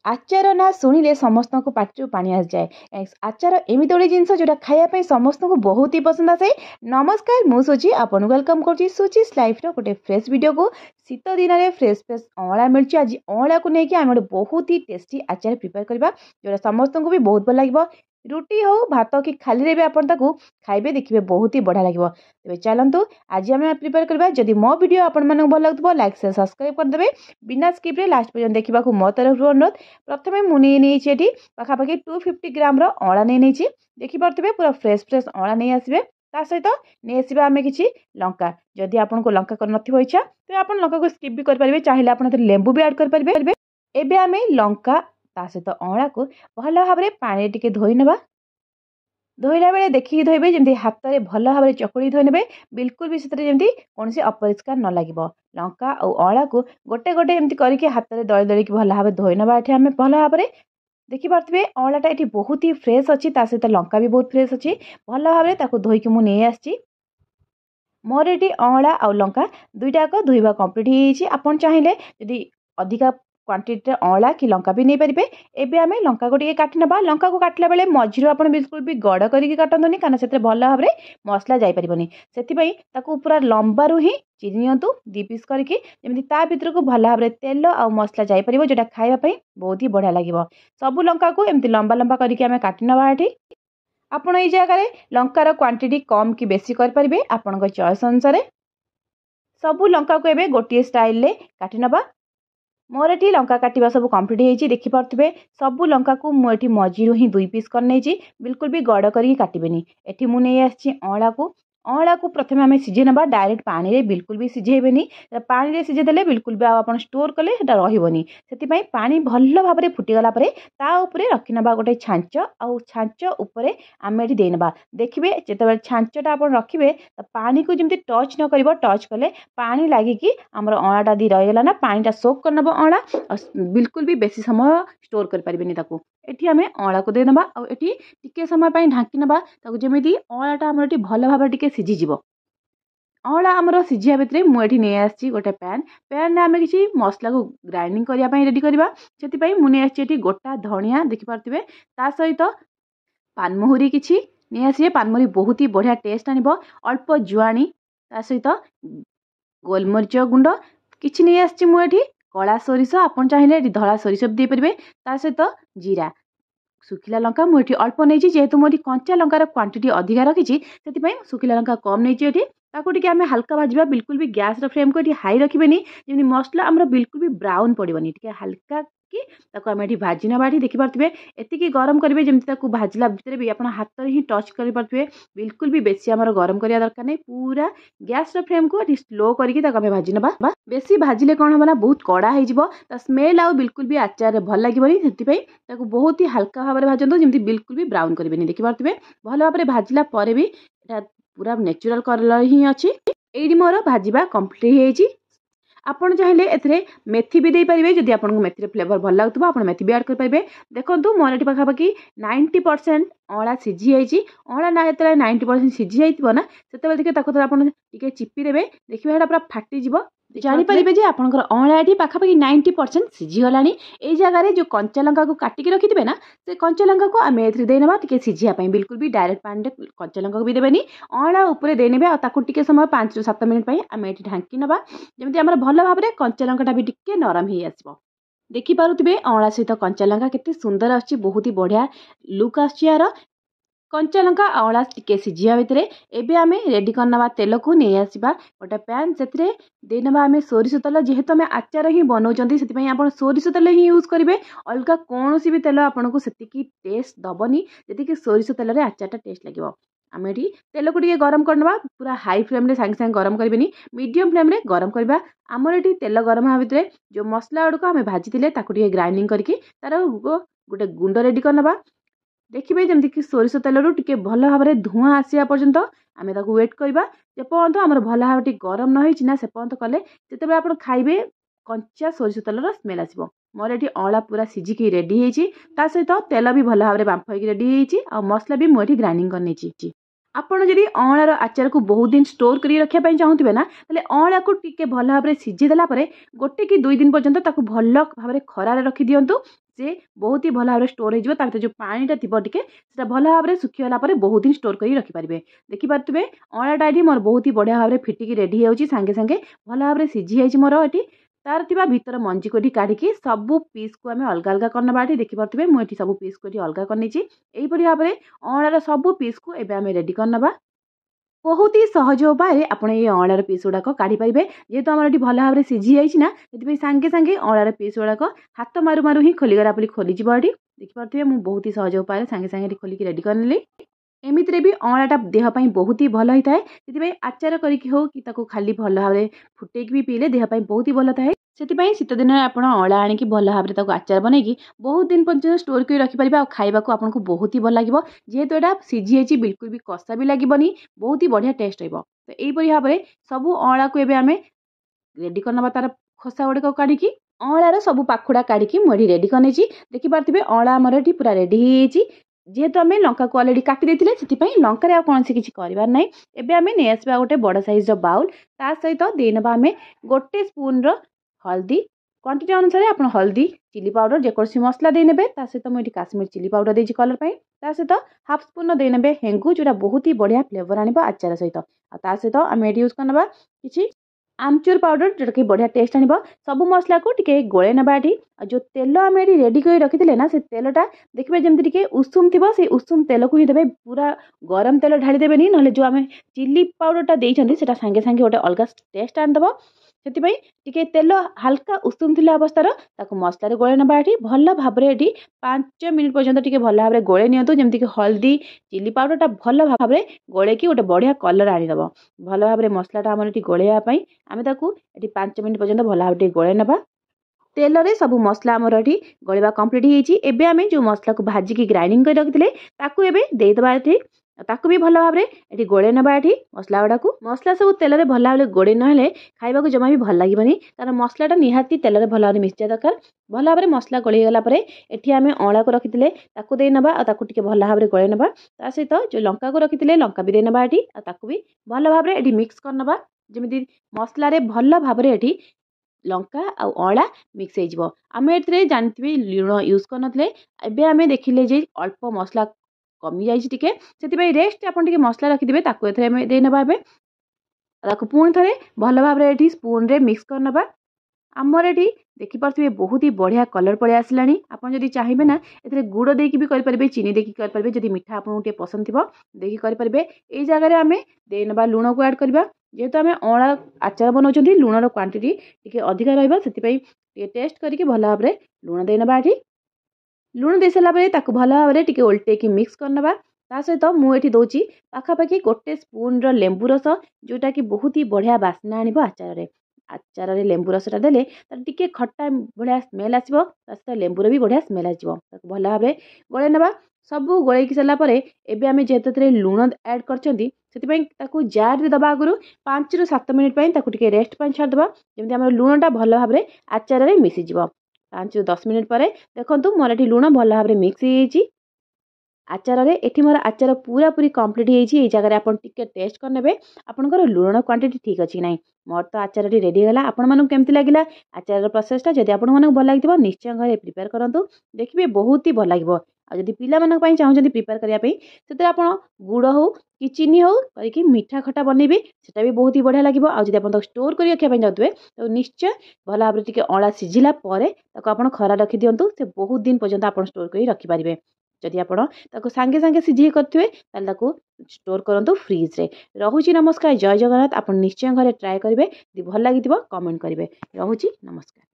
आचार ना शुणिले समस्त को पाटी पानी आस जाए। आचार एमती गोटे जिनस जो खायापी समस्त को बहुत ही पसंद आसे। नमस्कार मु सुची आपन वेलकम कर सुचीस लाइफ गोटे फ्रेश वीडियो को। शीत दिन में फ्रेश फ्रेश अँला मिलूँ। आज अँला को लेकिन आम गोटे बहुत ही टेस्टी आचार प्रिपेयर करवा जो समस्त को भी बहुत भल लगे। रुटी हो भात कि खाली भी आपन खाइबे देखिए बहुत ही बढ़िया लगे। तेज चलतु आज आम प्रिपेयर करवा। जदि मो वीडियो आपण भल लगे लाइक से सब्सक्राइब करदे बिना स्किप लास्ट पर्यटन देखा मो तरफ अनुरोध। प्रथमे मुझे पाखापाखि 250 ग्राम अँला नहीं देखिपे पूरा फ्रेश फ्रेश अँला नहीं आसवे। ता सहित नहीं आसवा आम कि लंका जदि आपन को लंका कर नथिबो इच्छा तो आप लंका को स्किप भी करेंगे। चाहिए आप लेंबू भी ऐड करेंगे। एबे आम लंका ता सहित अँला को भल भाव में पानी टिके धोई नवा। धोइला बेले देखिए धोइबे जमी हाथ में भल भाव में चकुड़ी धोई ने बिल्कुल भी जमी कौन अपरिष्कार न लगे। लंका और अँला को गोटे गोटे एमती करके हाथ में दली दलिकी भल भाव धोई नवा। ये आम भल भाव में देखिपे अँलाटा ये बहुत ही फ्रेश अच्छी सहित लंका भी बहुत फ्रेश अच्छी भल भाव में धोईकी मुझे नहीं आसी। मोर ये अँला आ लंका दुईटाक धोइबा कंप्लीट हो। आपन चाहिए जदि अधिका क्वांटिटी अँला कि लंका भी नहीं पारे। एबे आम लंका को काटि नबा। लंका को काटला बेले मझिरु आपन बिल्कुल भी गड़ करके काटंतुनी कारण से भल भाव में मसला जाई परिबनी। सेथिपई ताकू पूरा लंबारू ही चिरी नियंतु 2 पीस करके जमी ता भीतर को भल भाव में तेल आ मसला जाई परिबो जोटा खाइबा बहुत ही बढ़िया लगे। सबू लंका को एमती लंबा लंबा करके आम काटि नबा। एठी आपण ये जगह लंकार क्वांटिटी कम कि बेसी करें आपण चॉइस अनुसार। सबू लंका को एबे गोटे स्टाइल रे काटि नबा। मोर ये लंका काटिबा सब कंप्लीट होइछि देखिपे सबू लंका को मुझे मझिरु ही 2 पीस कर नहीं बिल्कुल भी गड़ करके काटबेनी। एठी मु नहीं आछि अँला को प्रथमे आम सीझे नबा। डायरेक्ट पानी रे बिल्कुल भी सीझेबेनी। पानी रे सीझे बिल्कुल भी आप स्टोर कले रही से पानी भल भाव में फुटीगला ता उपरे रखी नबा गोटे छांच आउ छांच उपरे आम ये देनबा। देखिए जिते छांचटा आप रखिए पानी को जमी टच न कर टच कले पानी लगिकी आमर अँलाटा दी रहीगला ना पानीटा सोक कर नब अँला बिल्कुल भी बेसी समय स्टोर कर पारिबेनी। ताकू एठी आमे अँला को देनबा आ एठी टिके समय पई ढांकी नबा ताकू जेमिति अँलाटा हमर एठी भल भाव टिके सिझी जिवो। अँला आमर सिझिया भितर मुझे नहीं आसी गोटे पैन में आम किसी मसला को ग्राइंडिंग करने रेडी करवा। से मुझे आसी गोटा धनिया देखिपे ता सहित पानमहुरी किसी नहीं आसी। पानमहुरी बहुत ही बढ़िया टेस्ट आनिब। अल्प जुआणी ता सहित गोलमरीच गुंड किसी नहीं आसी। मुझे कला सोरिष आपन चाहिए धला सोरिष भी देपारे ता सहित जीरा सुखिला लंका मुझे अल्प नहीं जेहेतु मुझे कंचा लंकार क्वांटिटी अधिका रखी से सुखिला लंका कम नहीं। ताकू आम हल्का भाजवा बिल्कुल भी गैस फ्लेम को हाई रखिबेनी जमी मसला आमर बिल्कुल भी ब्राउन पड़ोनी हल्का कि आम ये भाजी नवा। देखिपे एतिकी गरम करेंगे जमी भाजला भितर भी आप हाथ ही टच करेंगे बिल्कुल भी बेसी आमर गरम करवा दरकार नहीं। पूरा गैस फ्लेम को स्लो करके भाजी नवा। बेसी भाजिले कौन हम ना बहुत कड़ा हो स्मेल आउ बिल्कुल भी आचार भल लगे से बहुत ही हल्का भाव में भाजतु जमी बिल्कुल भी ब्राउन करेंगे। देखिपे भल भाव में भाजिला भी पूरा नेचुरल कलर ही अच्छी। ये मोर भाजवा कंप्लीट हो। आपड़ चाहिए ए मेथी भी देपारे जदि आपको मेथी फ्लेवर भल लगे आप मेथी भी ऐड करेंगे। देखो मोर ये पाखापाखि 90% अँला सीझी जाइए। अँला ना जो 90% सीझी जाइए से देखिए चिपी देवे देखिए पूरा फाटीज जानीपारे जे आपंकर अँला ये पाखापाखि 90% सीझीगला। ये जगह जो कंचा लंका को काटिकी रखिथे ना से कंचा लंका को आम देना टे सीझापी बिल्कुल भी डायरेक्ट पानी कंचा लंका को भी देवेनि। अँला उपरे देने टे समय 5 ରୁ 7 मिनट आम ये ढांकी नवा जमी आम भल भाव में कंचा लंकाटा भी टिके नरम ही आसो। देखिपे अँला सहित कंचा लंका केते सुंदर आछि बहुत ही बढ़िया लुक आर। कंचा लंका अँला टिके सीझिया भितर एबे आम रेडी करना तेल को नहीं आसवा गोटे पैन से देना आम सोरिष तेल जेहेतु आम आचार ही बनाऊँ से आप सोरिष तेल ही यूज करेंगे। अलग कौन भी तेल आपन को सेतिकी टेस्ट दबनी जी सोरिष तेल रे आचारटा टेस्ट लगे। आम ये तेल को गरम करना पूरा हाई फ्लेम सांगे सांगे गरम करें मीडियम फ्लेम रे गरम करवा। आमर ये तेल गरम हाँ भितर जो मसला गुड़क आम भाजी ग्राइंडिंग करके तार गोटे गुंड रेडी करना। देखिए जमी कि सोरिष तेल रू टे भल भाव में धुआं आसा पर्यंत आम वेट करवा जेपर्यंत आम भल भाव गरम न होना से पर्यंत कले जिते आप खाइबे कंचा सोरिष तेलर स्मेल आसो। मोर ये अँला पूरा सीझिकी रेडी होती सहित तेल भी भल भाव में बांफ होगी रेडी होती आ मसला भी मुझे ग्राइंडिंग कर आपड़ जदि अँलार आचार को बहुत दिन स्टोर कर रखापी चाहूबे ना तेल अँला को टिके भल भाव में सीझीदेला गोटे कि 2 दिन पर्यंत भल भाव में खरार रखी दिंतु से बहुत ही भल भाव स्टोर हो जो पानीटा थी टे से भल भाव सुखीगला बहुत दिन स्टोर कर रखिपारे। देखिपे अँलाटा ये मोर बहुत ही बढ़िया भाव फिटिकी रेडी हो सागे सागे भल भाव सीझी मोर ये तार थिबा भीतर मंजी को काढ़ी सबू पीस को आम अलग अलग करना। देखिपे मुझे सब पीस को अलग करनी यहीपरि भाव में अँलार सबू पीस को एवं रेडी करना। बहुत ही सहज उपाय आपड़ ये अँलार पीस गुड़ाक काढ़ी पारे जेहेतु आम भल भाव सीझी जाइए से सांगे सांगे अँलार पीस गुड़ाक हाथ मारु मारु ही खोलीगला खोलीज ये देखिपे मुझे बहुत ही सहज उपाय सांगे सांगे खोलिक रेडी करनेली। एमितिरे भी अँलाटा देहपाई बहुत ही भल होता है से आचार करके हो कि खाली भल भाव फुटेक भी पीले देहपाई बहुत ही भल थाए। से शीत दिन में आप अँला आणिकी भल भाव आचार बनईकी बहुत दिन पर्यटन स्टोर कर रखिपारे और खाइबा आपको बहुत ही भल लगे जेहेतु यहाँ सीझी जाइए बिल्कुल भी कषा भी लगभग बहुत ही बढ़िया टेस्ट रही। तो यहीपरि भाव में सबू अँला को आम रेडी करना तार खसा गुड़ाक काढ़ी अँलार सब पाखुड़ा काढ़ी मुझे रेडी करनी। देखिपे अँला आमर ये पूरा रेडी जेहेतु आम लंका को अलरेडी काटी से लंका कौन किसी करार ना। एवं आम नहीं आसवा गोटे बड़ साइज बाउल ता सहित देनबा आम गोटे स्पून हल्दी क्वांटिटी अनुसार आप हल्दी चिली पाउडर जेकोसी मसला देने सहित मुझे काश्मीर चिली पाउडर देती कलर पर सहित हाफ स्पून देने हेंगू जोटा बहुत ही बढ़िया फ्लेवर आने आचार सहित सहित आम ये यूज करना कि आमचूर पाउडर जोटा कि बढ़िया टेस्ट आने सब मसला को टिके गोले ना। जो तेल आम ये रेडी कर रखी ना से तेलटा देखिए जमी टे उषुम थी से उषुम तेल को ही देवे पूरा गरम तेल ढाड़ी देवेनि ना जो आम चिली पाउडरटा देते सांगे सांगे गोटे अलग टेस्ट आनीदेव से टिके तेल हल्का उषुम थी अवस्थार मसलार गोले ना भल भाव में 5 मिनिट पर्यंत टिके भल भाव में गोले नियंतु जमीक हल्दी चिली पाउडरटा भल भाव में गोले कि गोटे बढ़िया कलर आनीदेव भल भाव में मसलाटा आम गोलैयापाई आम ये 5 मिनिट पर्यंत भल भाव में गोले ना। तेल रे सब मसला आमर ये गलवा कंप्लीट होती आम जो मसला को भाजिकी ग्राइंडिंग कर रखी देदेबा ताकू भी भल भाव में गोड़े ना ये मसला गुड़ा को मसला सब तेल भल भाव में गोड़े ना खाइबा को जमा भी भल लगे कारण मसलाटा निहाती तेल भल भाव में मिशा दरकार भल भाव में मसला गोलीगला ये आम अँला को रखी देना भल भाव में गोड़े ना सहित जो लंका को रखी लंका भी देना ये भी भल भाव में मिक्स करना जमी मसलार भल भाव में ये लंका आउ अँला मिक्स हो आम ये जानते लुण यूज करते आम देखिले जे अल्प मसला कमी जाइए से रेस्ट आप मसला रखिदे देना पुणी थे भल भाव में ये स्पून रे मिक्स करना आमर ये देखिपे बहुत ही बढ़िया कलर पड़े आसला। आपड़ जब चाहिए ना ये गुड़ देकी भी करेंगे चीनी देकी करेंगे जब मीठा आपको टे पसंद थी देखिए करेंगे ये जगह आम देना लुण को ऐड करवा जेहेतु आम अँला आचार बनाऊँ लुणर क्वांटिटी टी अधिका रही टेस्ट करके भल भाव में लुण देना लुण दे सारा भल भाव में उल्टे मिक्स करना सहित मुझे दूसरी पाखापाखि गोटे स्पून लेंबू रस जोटा कि बहुत ही बढ़िया बास्ना आने आचार लेंबू रसटा देले टिके खट्टा बढ़िया स्मेल आसो सहित लेंबूर भी बढ़िया स्मेल आसो भल भाव में गोले ना सब गोलैक सारापर एवं आम जेहेतु लुण ऐड कर जार दबा आगु 5 ରୁ 7 मिनिट रेस्ट छाड़देवा जमी आम लुणटा भल भाव में आचार मिसीज 5 ରୁ 10 मिनिट पर देखो मोर ये लुण भल भाव में मिक्स हो आचार ये मोर आचार पूरा पूरी कंप्लीट हो जगह आप टेस्ट करने आपंकर लुण क्वांटिटी ठीक अच्छी ना मोर तो आचार रेडी है आपमती लगे आचार प्रोसेसटा जब आपको भल लगे निश्चय घर प्रिपेयर करूँ देखिए बहुत ही भल लगे आदि पाई चाहते प्रिपेयर करने से आप गुड़ हो कि चीनी हो करके मीठा खटा बनइबे सेटा भी बहुत ही बढ़िया लगे आज आप स्टोर कर रखापी चाहते तो निश्चय भल भाव में अँला सीझिला आप खरा रखी दिंतु से बहुत दिन पर्यंत आप स्टोर कर रखिपारे जदि आप सांगे सांगे सीझी करेंगे स्टोर करूँ फ्रिज रे रोची नमस्कार जय जगन्नाथ आप निश्चय घरे ट्राए करेंगे भल लगी कमेंट करेंगे रोची नमस्कार।